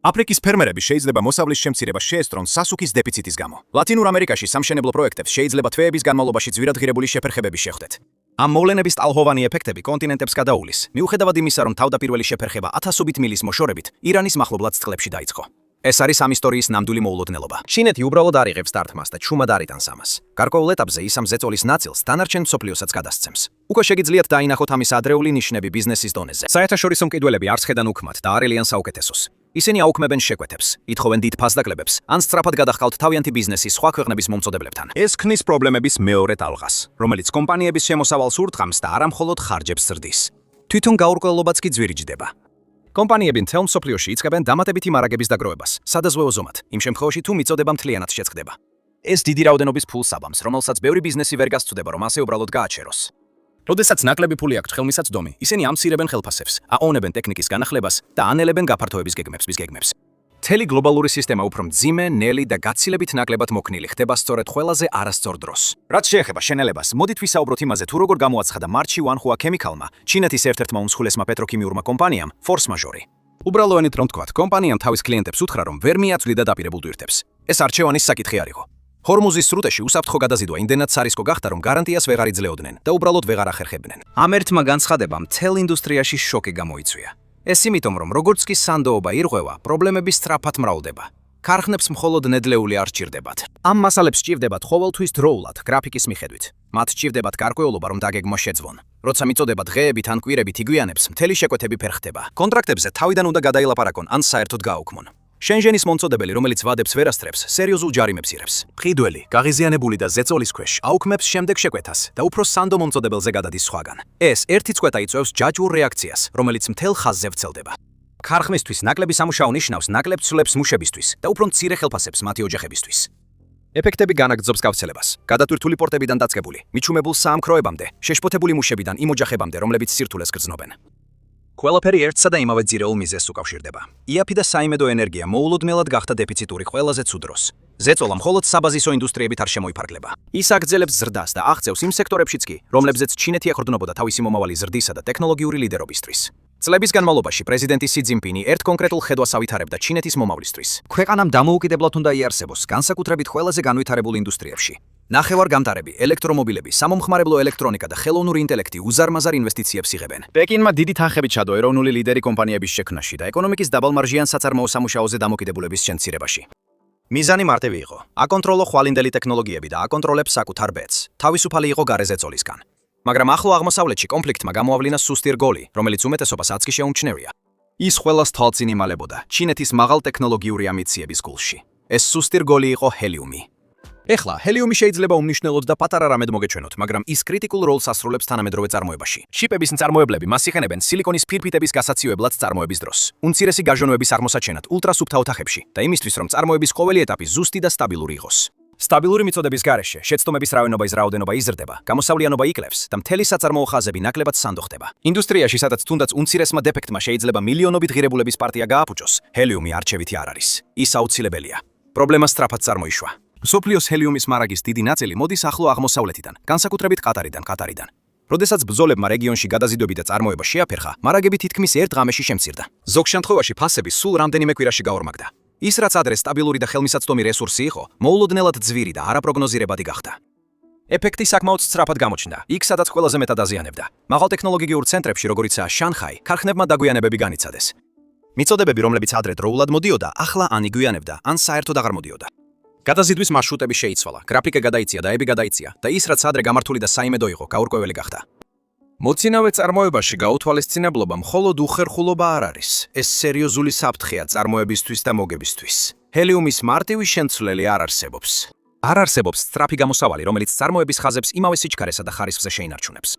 A: აფრიკის ფერმერები შეიძლება მოსავლის შემცირება შეესწრონ სასუქის დეფიციტის გამო. ლათინურ ამერიკაში სამშენებლო პროექტებს შეიძლება თვეების განმავლობაში ძვირადღირებული შეფერხებები შეხვდეთ. ამ მოვლენების ტალღოვანი ეფექტები კონტინენტებს გადაულის, მიუხედავად იმისა, რომ თავდაპირველი შეფერხება ათასობით მილის მოშორებით ირანის მახლობლად წყლებში დაიწყო. ეს არის ამ ისტორიის ნამდვილი მოულოდნელობა. ჩინეთი უბრალოდ არ იღებს დარტყმას და ჩუმად არ იტანს ამას. გარკვეულ ეტაპზე ის ამ ზეწოლის ნაწილს დანარჩენ მსოფლიოსაც გადასცემს. უკვე შეგიძლიათ დაინახოთ ამის ადრეული ნიშნები ბიზნესის დონეზე. საერთაშორისო მყიდველები არ სხედან უქმად და არ ელიან საუკეთესოს. ისინი აუქმებენ შეკვეთებს, ითხოვენ დიდ ფასდაკლებებს, ან სწრაფად გადახყავთ თავიანთი ბიზნესი სხვა ქვეყნების მომწოდებლებთან. ეს ქმნის პრობლემების მეორე ტალღას, რომელიც კომპანიების შემოსავალს ურტყამს და არა მხოლოდ ხარჯებს ზრდის. თვითონ გაურკვევლობაც კი ძვირიჯდება. კომპანიები მთელ მსოფლიოში იწყებენ დამატებითი მარაგების დაგროვებას, სადაზღვევო ზომად, იმ შემთხვევაში თუ მიწოდება მთლიანად შეწყდება. ეს დიდი რაოდენობის ფულს აბამს, რომელსაც ბევრი ბიზნესი ვერ გასწვდება, რომ ასე უბრალოდ გააჩეროს. როდესაც ნაკლები ფული აქვს ხელმისაწვდომი, ისინი ამცირებენ ხელფასებს, აყოვნებენ ტექნიკის განახლებას და ანელებენ გაფართოების გეგმებს. მთელი გლობალური სისტემა უფრო მძიმე, ნელი და გაცილებით ნაკლებად მოქნილი ხდება სწორედ ყველაზე არასწორ დროს. რაც შეეხება შენელებას, მოდით ვისაუბროთ იმაზე, თუ როგორ გამოაცხადა მარტში უანხუა ქემიკალმა, ჩინეთის ერთ-ერთმა უმსხვილესმა პეტროქიმიურმა კომპანიამ, ფორს მაჟორი. უბრალოენით რომ თქვათ, კომპანიამ თავის კლიენტებს უთხრა, რომ ვერ მიაწვდიდა დაპირებულ ტვირთებს. ეს არჩევანის საკითხი არ იყო. ჰორმუზის სრუტეში უსაფრთხო გადაზიდვა იმდენად სარისკო გახდა, რომ გარანტიას ვეღარ იძლეოდნენ და უბრალოდ ვეღარ ახერხებდნენ. ამ ერთმა განცხადებამ მთელ ინდუსტრიაში შოკი გამოიწვია. ეს იმიტომ, რომ როგორც კი სანდოობა ირღვევა, პრობლემები სწრაფად მრავლდება. ქარხნებს მხოლოდ ნედლეული არ სჭირდებათ. ამ მასალებს სჭირდებათ ყოველთვის დროულად, გრაფიკის მიხედვით. მათ სჭირდებათ გარკვეულობა, რომ დაგეგმვა შეძვონ. როცა მიწოდება დღეებით ან კვირებით იგვიანებს, მთელი შეკვეთები ფერ ხდება. კონტრაქტებზე თავიდან უნდა გადაილაპარაკონ ან საერთოდ გააუქმონ. შენჟენის მომწოდებელი, რომელიც ვადებს ვერ ასწრებს, სერიოზულ ჯარიმებს ირევს. მყიდველი, გაღიზიანებული და ზეწოლის ქვეშ აუქმებს შემდეგ შეკვეთას და უფრო სანდო მომწოდებელზე გადადის სხვაგან. ეს ერთი წყვეტა იწვევს ჯაჭვურ რეაქციას, რომელიც მთელ ხაზზე ვრცელდება. ქარხნისთვის ნაკლები სამუშაო ნიშნავს ნაკლებ ცვლებს მუშებისთვის და უფრო მცირე ხელფასებს მათი ოჯახებისთვის. ეფექტები განაგრძობს გავრცელებას. გადატვირთული პორტებიდან დაწყებული, მიჩუმებულ საამქროებამდე, შეშფოთებული მუშებიდან იმ ოჯახებამდე, რომლებიც სირთულეს გრძნობენ. ყველაფერი ერთსა და იმავე ძირეულ მიზეზს უკავშირდება. იაფი და საიმედო ენერგია მოულოდნელად გახდა დეფიციტური ყველაზე ცუდ დროს. ზეწოლა მხოლოდ საბაზისო ინდუსტრიებით არ შემოიფარგლება. ის აგრძელებს ზრდას და აღწევს იმ სექტორებშიც კი, რომლებზეც ჩინეთი ეყრდნობოდა თავისი მომავალი ზრდისა და ტექნოლოგიური ლიდერობისთვის. წლების განმავლობაში პრეზიდენტი სი ძინპინი ერთ კონკრეტულ ხედვას ავითარებდა ჩინეთის მომავლისთვის. ქვეყანამ დამოუკიდებლად უნდა იარსებოს განსაკუთრებით ყველაზე განვითარებულ ინდუსტრიებში. ნახევარგამტარები, ელექტრომობილები, სამომხმარებლო ელექტრონიკა და ხელოვნური ინტელექტი უზარმაზარ ინვესტიციებს იღებენ. პეკინმა დიდი თანხები ჩადო ეროვნული ლიდერი კომპანიების შექმნაში და ეკონომიკის დაბალმარჟიან საწარმოო სამუშაოზე დამოკიდებულების შემცირებაში. მიზანი მარტივი იყო: აკონტროლო ხვალინდელი ტექნოლოგიები და აკონტროლებს საკუთარ ბედს. თავისუფალი იყო გარე ზეწოლისგან. მაგრამ ახლო აღმოსავლეთში კონფლიქტმა გამოავლინა სუსტი რგოლი, რომელიც უმეტესობას აცკი შეუმჩნევია. ის ყველას თვალწინ იმალებოდა ჩინეთის მაღალ ტექნოლოგიური ამბიციების გულში. ეს სუსტი რგოლი იყო ჰელიუმი. ეხლა ჰელიუმი შეიძლება უმნიშვნელოდ და პატარა რამედ მოგეჩვენოთ, მაგრამ ის კრიტიკულ როლს ასრულებს თანამედროვე წარმოებაში. ჩიპების მწარმოებლები მას იხენებენ სილიკონის ფირფიტების გასაცივებლად წარმოების დროს, უმცირესი გაჟონვების აღმოსაჩენად ულტრასუფთა ოთახებში და იმისთვის, რომ წარმოების ყოველი ეტაპი ზუსტი და სტაბილური იყოს. სტაბილური მიწოდების გარეშე შეცდომების რაოდენობა იზრდება, გამოსავლიანობა იკლებს და მთელი საწარმოო ხაზები ნაკლებად სანდო ხდება. ინდუსტრიაში, სადაც თუნდაც უმცირესმა დეფექტმა შეიძლება მილიონობით ღირებულების პარტია გააფუჭოს, ჰელიუმი არჩევითი არ არის. ის აუცილებელია. პრობლემა სწრაფად წარმოიშვა. მსოფლიოს ჰელიუმის მარაგის დიდი ნაწილი მოდის ახლო აღმოსავლეთიდან, განსაკუთრებით ყატარიდან. როდესაც ბრძოლებმა რეგიონში გადაზიდვები და წარმოება შეაფერხა, მარაგები თითქმის ერთ ღამეში შემცირდა. ზოგ შემთხვევაში ფასები სულ რამდენიმე კვირაში გაორმაგდა. ის რაც ადრე სტაბილური და ხელმისაწვდომი რესურსი იყო, მოულოდნელად ძვირი და არაპროგნოზირებადი გახდა. ეფექტი საკმაოდ სწრაფად გამოჩნდა, იქ სადაც ყველაზე მეტად აზიანებდა. მაღალტექნოლოგიურ ცენტრებში, როგორიცაა შანხაი, ქარხნებმა დაგვიანებები განიცადეს. მიწოდებები, რომლებიც ადრე დროულად მოდიოდა, ახლა ან იგვიანებდა, ან საერთოდ აღარ მოდიოდა. გადაზიდვის მარშრუტები შეიცვალა, გრაფიკა გადაიცია და ები გადაიცია და ის რაც ადრე გამართული და საიმედო იყო, გაურკვეველი გახდა. მოცინავე წარმოებაში გაუთვალისწინებლობა მხოლოდ უხერხულობა არ არის. ეს სერიოზული საფრთხეა წარმოებისთვის და მოგებისთვის. ჰელიუმის მარტივი შემცვლელი არ არსებობს. არ არსებობს სწრაფი გამოსავალი, რომელიც წარმოების ხაზებს იმავე სიჩქარესა და ხარისხზე შეინარჩუნებს.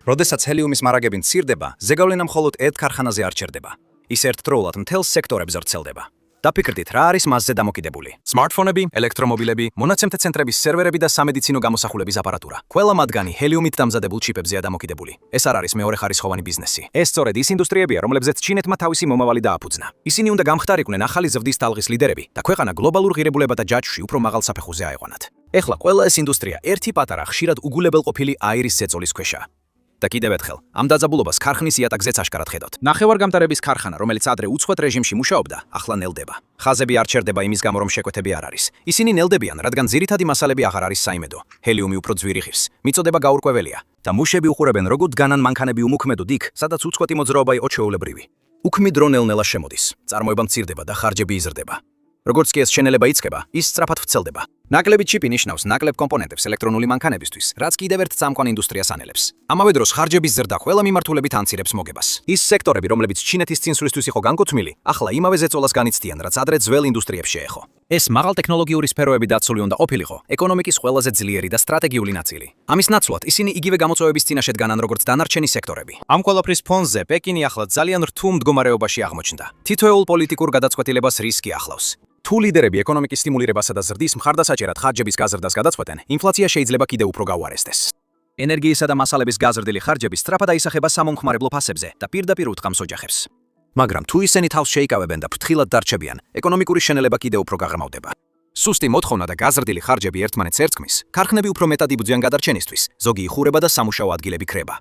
A: როდესაც ჰელიუმის მარაგები მცირდება, ზეგავლენა მხოლოდ ერთ ქარხანაზე არ ჩერდება. ის ერთდროულად მთელ სექტორებზე ვრცელდება. დაფიქრდით, რა არის მასზე დამოკიდებული? სმარტფონები, ელექტრომობილები, მონაცემთა ცენტრების სერვერები და სამედიცინო გამოსახულების აპარატურა. ყველა მათგანი ჰელიუმით დამზადებულ ჩიპებზეა დამოკიდებული. ეს არ არის მეორეხარისხოვანი ბიზნესი. ეს სწორედ ის ინდუსტრიებია, რომლებზეც ჩინეთმა თავისი მომავალი დააფუძნა. ისინი უნდა გამხდარიყვნენ ახალი ზრდის ტალღის ლიდერები და ქვეყანა გლობალურ ღირებულებათა ჯაჭვში უფრო მაღალ საფეხურზე აეყვანათ. ეხლა ყველა ეს ინდუსტრია ერთი პატარა, ხშირად უგულებელყოფილი აირის ზეწოლის ქვეშაა. და კიდევ ერთხელ, ამ დაძაბულობას ქარხნის იატაკზეც აშკარად ხედავთ. ნახევარგამტარების ქარხანა, რომელიც ადრე უცხოეთ რეჟიმში მუშაობდა, ახლა ნელდება. ხაზები არ ჩერდება იმის გამო, რომ შეკვეთები არ არის. ისინი ნელდებიან, რადგან ძირითადი მასალები აღარ არის საიმედო. ჰელიუმი უფრო ძვირი ღირს, მიწოდება გაურკვეველია და მუშები უყურებენ, როგორ დგანან მანქანები უმუქმედოდ იქ, სადაც უცხოეთი მოძრაობა იყო ჩვეულებრივი. უქმი დრო ნელ-ნელა შემოდის, წარმოება მცირდება და ხარჯები იზრდება. როგორც კი ეს შენელება იწყება, ის სწრაფად ვრცელდება. ნაკლები ჩიპი ნიშნავს ნაკლებ კომპონენტებს ელექტრონული მანქანებისთვის, რაც კიდევ ერთ წამყვან ინდუსტრიას ანელებს. ამავე დროს ხარჯების ზრდა ყველა მიმართულებით ანცირებს მოგებას. ის სექტორები, რომლებიც ჩინეთის წინსვლისთვის იყო განკუთვნილი, ახლა იმავე ზეწოლას განიცდიან, რაც ადრე ძველ ინდუსტრიებს შეეხო. ეს მაღალტექნოლოგიური სფეროები დაცული უნდა ყოფილიყო ეკონომიკის ყველაზე ძლიერი და სტრატეგიული ნაწილი. ამის ნაცვლად ისინი იგივე გამოწვევების წინაშე დგანან, როგორც დანარჩენი სექტორები. ამ ყველაფრის ფონზე პეკინი ახლა ძალიან რთულ მდგომარეობაში აღმოჩნდა. თითოეულ პოლიტიკურ გადაწყვეტილებას რისკი ახლავს. თუ ლიდერები ეკონომიკის სტიმულირებასა და ზრდის მხარდასაჭერად ხარჯების გაზრდას გადაწყვეტენ, ინფლაცია შეიძლება კიდევ უფრო გაუარესდეს. ენერგიისა და მასალების გაზრდილი ხარჯები სწრაფად აისახება სამომხმარებლო ფასებზე და პირდაპირ უთხრამს ოჯახებს. მაგრამ თუ ისინი თავს შეიკავებენ და ფრთხილად დარჩებიან, ეკონომიკური შენელება კიდევ უფრო გაღრმავდება. სუსტი მოთხოვნა და გაზრდილი ხარჯები ერთმანეთს ერწყმის, ქარხნები უფრო მეტად იბრძვიან გადარჩენისთვის, ზოგი იხურება და სამუშაო ადგილები ქრება.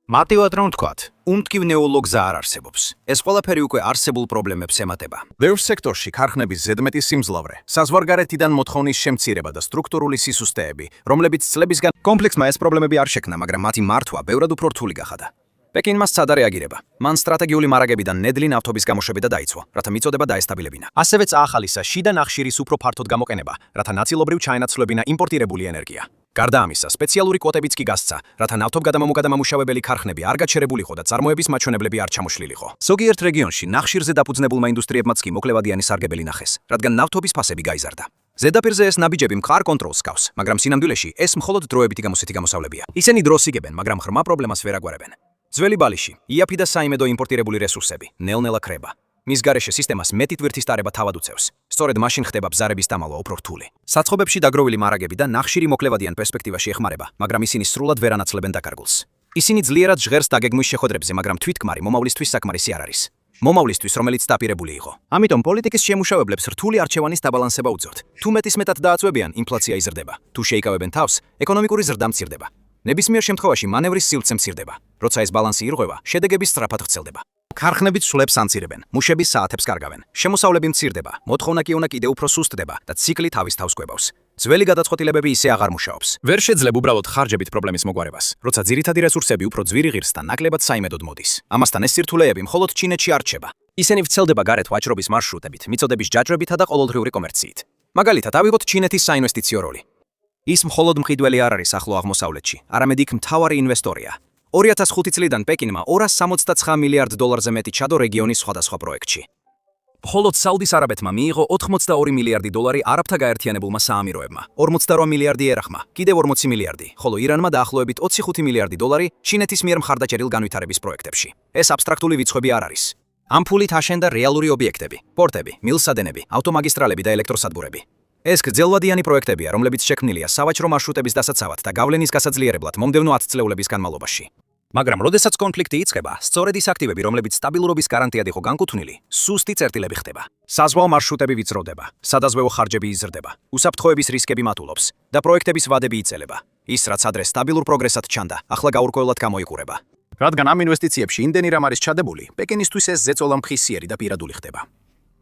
A: მარტივად რომ ვთქვათ, უმტკივნეულო გზა არ არსებობს. ეს ყველაფერი უკვე არსებულ პრობლემებს ემატება. ბევრ სექტორში ქარხნების ზედმეტი სიმძლავრე, საზღვარგარეთიდან მოთხოვნის შემცირება და სტრუქტურული სისუსტეები, რომლებიც წლებისგან კომპლექსმა ეს პრობლემები არ შექმნა, მაგრამ მათი მართვა ბევრად უფრო რთული გახადა. პეკინმა სცადა რეაგირება. მან სტრატეგიული მარაგებიდან ნედლი ნავთობის გამოშვება დაიწყო, რათა მიწოდება დაესტაბილებინა. ასევე წაახალისა შიდა ნახშირის უფრო ფართოდ გამოყენება, რათა ნაწილობრივ ჩაენაცვლებინა იმპორტირებული ენერგია. გარდა ამისა, სპეციალური კვოტებიც კი გასცა, რათა ნავთობგადამამუშავებელი ქარხნები არ გაჩერებულიყო და წარმოების მაჩვენებლები არ ჩამოშლილიყო. ზოგიერთ რეგიონში ნახშირზე დაფუძნებულმა ინდუსტრიებმაც კი მოკლევადიანი სარგებელი ნახეს, რადგან ნავთობის ფასები გაიზარდა. ზედაპირზე ეს ნაბიჯები მყარ კონტროლს ჰგავს, მაგრამ სინამდვილეში ეს მხოლოდ დროებითი გამოსეთი გამოსავლებია. ისინი დროს იგებენ, მაგრამ ღრმა პრობლემას ვერ აგვარებენ. ძველი ბალიში, იაფი და საიმედო იმპორტირებული რესურსები, ნელ-ნელა ქრება. მის გარეშე სისტემას მეტი ტვირთის ტარება თავად უწევს. სწორედ მაშინ ხდება ბზარების დამალვა უფრო რთული. საწყობებში დაგროვილი მარაგები და ნახშირი მოკლევადიან პერსპექტივაში ეხმარება, მაგრამ ისინი სრულად ვერ ანაცვლებენ დაკარგულს. ისინი ძლიერად ჟღერს დაგეგმვის შეხვედრებზე, მაგრამ თვითკმარი მომავლისთვის საკმარისი არ არის. მომავლისთვის, რომელიც დაპირებული იყო. ამიტომ პოლიტიკის შემუშავებლებს რთული არჩევანის დაბალანსება უწევთ. თუ მეტისმეტად დააწვევიან, ინფლაცია იზრდება. თუ შეიკავებენ თავს, ეკონომიკური ზრდა მცირდება. ნებისმიერ შემთხვევაში მანევრის სივრცე მცირდება. როცა ეს ბალანსი ირღვევა, შედეგები სწრაფად ვრცელდება. ქარხნები ცვლებს ანცირებენ, მუშები საათებს კარგავენ, შემოსავლები მცირდება, მოთხოვნა კი უნდა კიდევ უფრო სუსტდება და ციკლი თავის თავს კვებავს. ძველი გადაწყვეტილებები ისე აღარ მუშაობს. ვერ შეძლებ უბრალოდ ხარჯებით პრობლემის მოგვარებას, როცა ძირითადი რესურსები უფრო ძვირი ღირს და ნაკლებად საიმედოდ მოდის. ამასთან ეს სირთულეები მხოლოდ ჩინეთში არ რჩება. ისინი ვრცელდება გარეთ ვაჭრობის მარშრუტებით, მიწოდების ჯაჭვებითა და ყოველდღიური კომერციით. მაგალითად, ავიღოთ ჩინეთის საინვესტიციო როლი. ის მხოლოდ მყიდველი არ არის ახლო აღმოსავლეთში, არამედ იქ მთავარი ინვესტორია. 2005 წლიდან პეკინმა 269 მილიარდ დოლარზე მეტი ჩადო რეგიონის სხვადასხვა პროექტში. მხოლოდ საუდის არაბეთმა მიიღო 82 მილიარდი დოლარი არაბთა გაერთიანებულმა საამიროებმა, 48 მილიარდი ერახმა, კიდევ 40 მილიარდი, ხოლო ირანმა დაახლოებით 25 მილიარდი დოლარი ჩინეთის მიერ მხარდაჭერილ განვითარების პროექტებში. ეს აბსტრაქტული რიცხვები არ არის. ამ ფულით აშენდა რეალური ობიექტები, პორტები, მილსადენები, ავტომაგისტრალები და ელექტროსადგურები. ეს გრძელვადიანი პროექტებია, რომლებიც შექმნილია სავაჭრო მარშრუტების დასაცავად და გავლენის გასაძლიერებლად მომდევნო 10 წლეულების განმავლობაში. მაგრამ როდესაც კონფლიქტი იწყება, სწორედ ის აქტივები, რომლებიც სტაბილურობის გარანტიად იყო განკუთვნილი, სუსტი წერტილები ხდება. საზღვაო მარშრუტები ვიწროვდება, სადაზღვევო ხარჯები იზრდება, უსაფრთხოების რისკები მატულობს და პროექტების ვადები იწელება. ის რაც ადრე სტაბილურ პროგრესად ჩანდა, ახლა გაურკვევლად გამოიყურება. რადგან ამ ინვესტიციებში იმდენი რამ არის ჩადებული, პეკინისთვის ეს ზეწოლა მხისიერი და პირადული ხდება.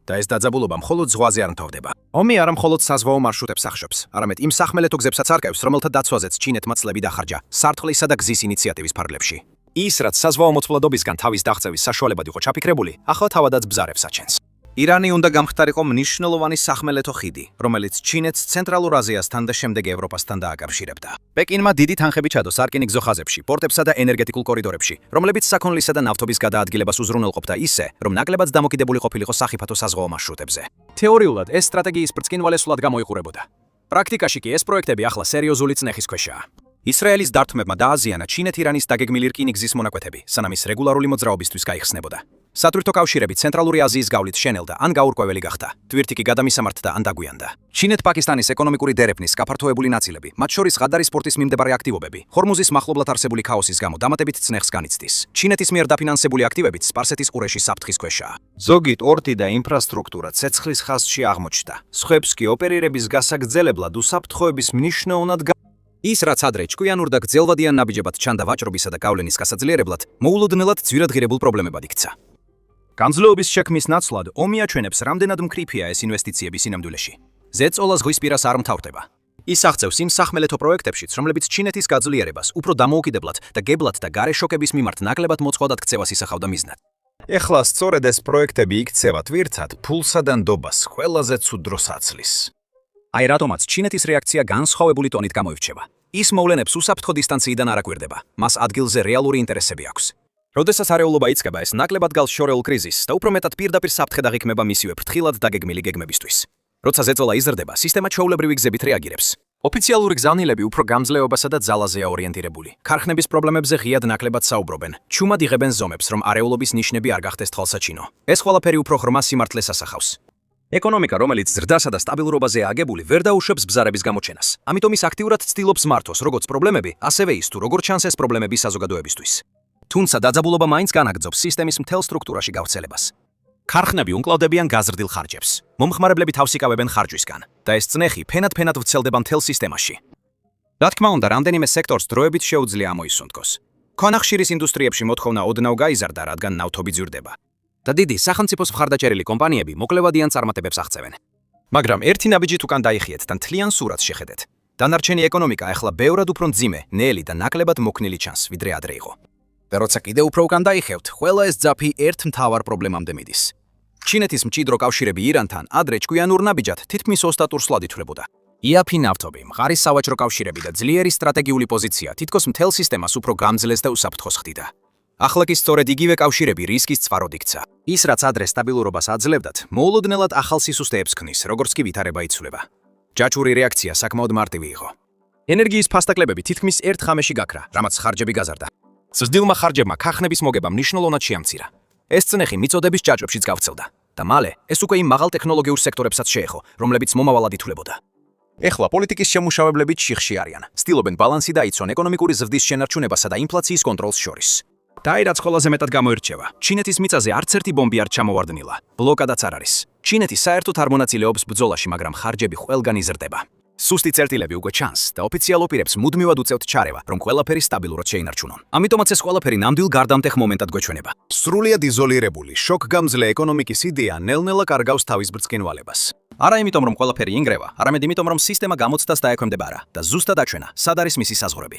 A: და ეს დაძაბულობა მხოლოდ ზღვაზე არ მთავრდება. ომი არა მხოლოდ საზღვაო მარშრუტებს ახშობს, არამედ იმ სახმელეთო გზებსაც არკევს, რომელთა დაცვაზეც ჩინეთმა წლები დახარჯა სარტყლისა და გზის ინიციატივის ფარგლებში. ის რაც საზღვაო მოწყვლადობისგან თავის დაღწევის საშუალებად იყო ჩაფიქრებული, ახლა თავადაც ბზარებს აჩენს. ირანი უნდა გამხდარიყო მნიშვნელოვანი სახმელეთო ხიდი, რომელიც ჩინეთს ცენტრალურ აზიასთან და შემდეგ ევროპასთან დააკავშირებდა. პეკინმა დიდი თანხები ჩადო სარკინიგზო ხაზებში, პორტებსა და ენერგეტიკულ კორიდორებში, რომლებიც საქონლისა და ნავთობის გადაადგილებას უზრუნველყოფდა ისე, რომ ნაკლებად დამოკიდებული ყოფილიყო სახიფათო საზღვაო მარშრუტებზე. თეორიულად ეს სტრატეგიის ბრწყინვალესულად გამოიყურებოდა. პრაქტიკაში კი ეს პროექტები ახლა სერიოზული წნეხის ქვეშაა. ისრაელის დართმებმა დააზიანა ჩინეთ-ირანის დაგეგმილი რკინიგზის მონაკვეთები, სანამ ის რეგულარული მოძრაობისთვის გაიხსნებოდა. სატვირთო კავშირები ცენტრალური აზიის გავლით შენელდა ან გაურკვეველი გახდა, თვირთი კი გადამისამართდა ან დაგვიანდა. ჩინეთ-პაკისტანის ეკონომიკური დერეფნის გაფართოებული ნაწილები, მათ შორის ღადარი სპორტის მიმდებარე აქტივობები, ჰორმუზის მახლობლად არსებული ქაოსის გამო დამატებით წნეხს განიცდის. ჩინეთის მიერ დაფინანსებული აქტივებიც სპარსეთის ყურეში საფრთხის ქვეშაა. ზოგი ტორტი და ინფრასტრუქტურა ცეცხლის ხაზში აღმოჩნდა. სხვებს კი ოპერირების გასაგრძელებლად უსაფრთხოების მნიშვნელოვნად ის რაც ადრე ჭკვიანურ და გრძელვადიან ნაბიჯებად ჩანდა ვაჭრობისა და გავლენის გასაძლიერებლად, მოულოდნელად ძვირადღირებულ პრობლემებად იქცა. განძლეობის შექმნის ნაცვლად ომი აჩვენებს, რამდენად მკრიფია ეს ინვესტიციები სინამდვილეში. ზეწოლა ზღვის პირას არ მთავრდება. ის აღწევს იმ სახმელეთო პროექტებშიც, რომლებიც ჩინეთის გაძლიერებას უფრო დამოუკიდებლად და გებლად და გარე შოკების მიმართ ნაკლებად მოწყვლად ქცევას ისახავდა მიზნად. ეხლა სწორედ ეს პროექტები იქცევა თვირთად, ფულსა და ნდობას ყველაზე ცუდ დროს აცლის. აი რატომაც ჩინეთის რეაქცია განსხვავებული ტონით გამოირჩევა. ის მოვლენებს უსაფრთხო დისტანციიდან არ აკვირდება, მას ადგილზე რეალური ინტერესები აქვს. როდესაც არეულობა იწყება ეს ნაკლებად გალს შორეულ კრიზისს და უფრო მეტად პირდაპირ საფრთხე დაღიქმება მისივე ფრთხილად დაგეგმილი გეგმებისთვის. როცა ზეწოლა იზრდება, სისტემა ჩვეულებრივი გზებით რეაგირებს. ოფიციალური გზავნილები უფრო გამძლეობასა და ძალაზეა ორიენტირებული. ქარხნების პრობლემებზე ღიად ნაკლებად საუბრობენ. ჩუმად იღებენ ზომებს, რომ არეულობის ნიშნები არ გახდეს თვალსაჩინო. ეს ყველაფერი უფრო ღრმა სიმართლეს ასახავს. ეკონომიკა, რომელიც ზრდასა და სტაბილურობაზეა აგებული, ვერ დაუშვებს ბზარების გამოჩენას. ამიტომ ის აქტიურად ცდილობს მართოს როგორც პრობლემები, ასევე ის თუ როგორ ჩანს ეს პრობლემები საზოგადოებისთვის. თუმცა დაძაბულობა მაინც განაგრძობს სისტემის მთელ სტრუქტურაში გავრცელებას. ქარხნები უმკლავდებიან გაზრდილ ხარჯებს. მომხმარებლები თავს იკავებენ ხარჯვისგან და ეს წნეხი ფენად ვრცელდება მთელ სისტემაში. რა თქმა უნდა, რამდენიმე სექტორს დროებით შეუძლია ამოისუნთქოს. ქვანახშირის ინდუსტრიებში მოთხოვნა ოდნავ გაიზარდა, რადგან ნავთობი ძვირდება. და დიდი სახელმწიფოს მხარდაჭერილი კომპანიები მოკლევადიან წარმატებებს აღწევენ. მაგრამ ერთი ნაბიჯით უკან დაიხიეთ და მთლიან სურათს შეხედეთ. დანარჩენი ეკონომიკა ახლა ბევრად უფრო მძიმე, ნელი და ნაკლებად მოქნილი ჩანს, ვიდრე ადრე იყო. და როცა კიდევ უფრო უკან დაიხევთ, ყველა ეს ძაფი ერთ მთავარ პრობლემამდე მიდის. ჩინეთის მჭიდრო კავშირები ირანთან ადრე ჭკვიანურ ნაბიჯად თითქმის ოსტატურსლად ითვლებოდა. იაფი ნავთობი, მყარი სავაჭრო კავშირები და ძლიერი სტრატეგიული პოზიცია თითქოს მთელ სისტემას უფრო გამძლეს და უსაფრთხოს ხდიდა. ახლა კი სწორედ იგივე კავშირები რისკის წვაროდ იქცა. ის რაც ადრე სტაბილურობას აძლევდათ, მოულოდნელად ახალ სისუსტეებს ქმნის, როგორც კი ვითარება იცვლება. ჯაჭვური რეაქცია საკმაოდ მარტივი იყო. ენერგიის ფასტაკლებები თითქმის ერთ ხამეში გაქრა, რამაც ხარჯები გაზარდა. ზრდილმა ხარჯებმა ქარხნების მოგება მნიშვნელოვნად შეამცირა. ეს წნეხი მიწოდების ჯაჭვებშიც გავრცელდა და მალე ეს უკვე იმ მაღალ ტექნოლოგიურ სექტორებსაც შეეხო, რომლებიც მომავალად ითვლებოდა. ეხლა პოლიტიკის შემმუშავებლები ჩიხში არიან, ცდილობენ ბალანსი დაიცვან ეკონომიკური ზრდის შენარჩუნებასა და ინფლაციის კონტროლს შორის. და აი რაც ყველაზე მეტად გამოირჩევა, ჩინეთის მიწაზე არც ერთი ბომბი არ ჩამოვარდნილა, ბლოკადაც არ არის. ჩინეთი საერთოდ არ მონაწილეობს ბრძოლაში, მაგრამ ხარჯები ყველგან იზრდება. სუსტი წერტილები უკვე ჩანს და ოფიციალურ პირებს მუდმივად უწევთ ჩარევა, რომ ყველაფერი სტაბილურად შეინარჩუნონ. ამიტომაც ეს ყველაფერი ნამდვილ გარდამტეხ მომენტად გვეჩვენება. სრულიად იზოლირებული, შოკგამძლე ეკონომიკის იდეა ნელ-ნელა კარგავს თავის ბრწყინვალებას. არა იმიტომ, რომ ყველაფერი ინგრევა, არამედ იმიტომ, რომ სისტემა გამოცდას დაექვემდებარა და ზუსტად აჩვენა, სად არის მისი საზღვრები.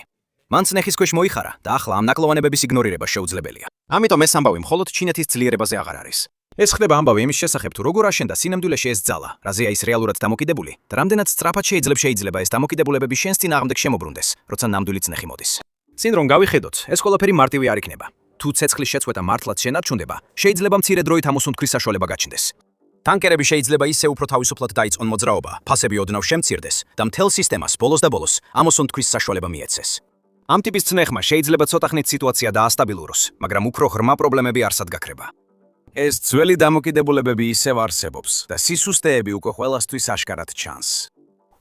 A: მან წნეხის ქვეშ მოიხარა და ახლა ამ ნაკლოვანებების იგნორირება შეუძლებელია. ამიტომ ეს ამბავი მხოლოდ ჩინეთის ძლიერებაზე აღარ არის. ეს ხდება ამბავი იმის შესახებ, თუ როგორ აშენდა სინამდვილეში ეს ძალა, რაზეა ის რეალურად დამოკიდებული და რამდენად სწრაფად შეიძლება ეს დამოკიდებულებები შენს წინააღმდეგ შემოbrunდეს, როცა ნამდვილი წნეხი მოდის. წინ რომ გავიხედოთ, ეს ყველაფერი მარტივი არ იქნება. თუ ცეცხლის შეწყვეტა მართლაც შენარჩუნდება, შეიძლება მცირე დროით ამოსუნთქვის საშუალება გაჩნდეს. ტანკერები შეიძლება ისე უფრო თავისუფლად დაიწყონ მოძრაობა, ფასები ოდნავ შემცირდეს და მთელ სისტემას ბოლოს და ბოლოს ამოსუნთქვის საშუალება მიეცეს. ამ ტიპის წნეხმა შეიძლება ცოტა ხნით სიტუაცია დაასტაბილუროს, მაგრამ უფრო ღრმა პრობლემები არსად გაქრება. ეს ძველი დამოკიდებულებები ისევ არსებობს და სისუსტეები უკვე ყველასთვის აშკარად ჩანს.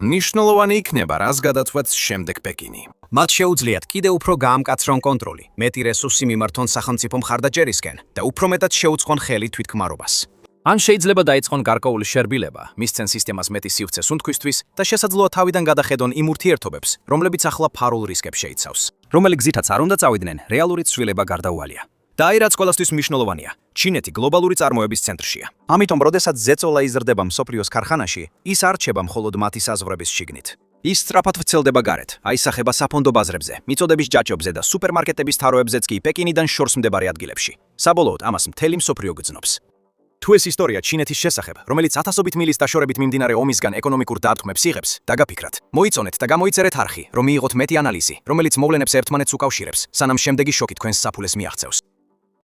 A: მნიშვნელოვანი იქნება, რას გადაწყვეტს შემდეგ პეკინი. მათ შეუძლიათ კიდევ უფრო გაამკაცრონ კონტროლი, მეტი რესურსი მიმართონ სახელმწიფო მხარდაჭერისკენ და უფრო მეტად შეუწყონ ხელი თვითქმარობას. ან შეიძლება დაიწყონ გარკვეული შერბილება, მისცენ სისტემას მეტი სივრცე სუნთქვისთვის და შესაძლოა თავიდან გადახედონ იმ ურთიერთობებს, რომლებიც ახლა ფარულ რისკებს შეიცავს. რომელი გზითაც არ უნდა წავიდნენ, რეალური ცვლილება გარდაუვალია. და აი რაც ყველასთვის მნიშვნელოვანია, ჩინეთი გლობალური წარმოების ცენტრშია. ამიტომ, როდესაც ზეწოლა იზრდება მსოფლიოს ქარხანაში, ის არ რჩება მხოლოდ მათი საზღვრების შიგნით. ის სწრაფად ვრცელდება გარეთ, აისახება საფონდო ბაზრებზე, მიწოდების ჯაჭვებზე და სუპერმარკეტების თაროებზეც კი პეკინიდან შორს მდებარე ადგილებში. საბოლოოდ ამას მთელი მსოფლიო გრძნობს. თუ ეს ისტორია ჩინეთის შესახებ, რომელიც ათასობით მილის დაშორებით მიმდინარე ომისგან ეკონომიკურ დაავთქმებს იღებს, დაგაფიქრათ. მოიწონეთ და გამოიწერეთ არხი, რომ მიიღოთ მეტი ანალიზი, რომელიც მოვლენებს ერთმანეთს უკავშირებს, სანამ შემდეგი შოკი თქვენს საფულეს მიაღწევს.